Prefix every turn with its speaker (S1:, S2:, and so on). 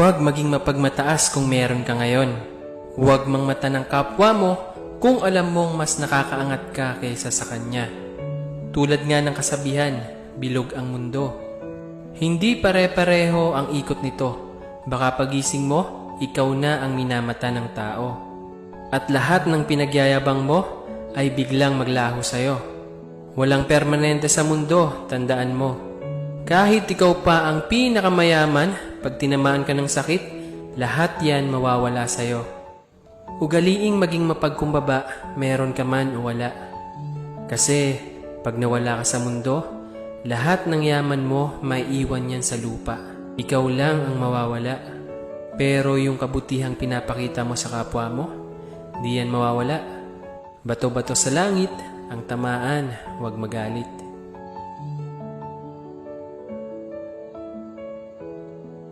S1: Huwag maging mapagmataas kung meron ka ngayon. Huwag mangmata ng kapwa mo kung alam mong mas nakakaangat ka kaysa sa kanya. Tulad nga ng kasabihan, bilog ang mundo. Hindi pare-pareho ang ikot nito. Baka pagising mo, ikaw na ang minamata ng tao. At lahat ng pinagyayabang mo ay biglang maglaho sa'yo. Walang permanente sa mundo, tandaan mo. Kahit ikaw pa ang pinakamayaman, pag tinamaan ka ng sakit, lahat yan mawawala sa'yo. Ugaliing maging mapagkumbaba, meron ka man o wala. Kasi pag nawala ka sa mundo, lahat ng yaman mo may iwan yan sa lupa. Ikaw lang ang mawawala. Pero yung kabutihang pinapakita mo sa kapwa mo, di yan mawawala. Bato-bato sa langit, ang tamaan, huwag magalit.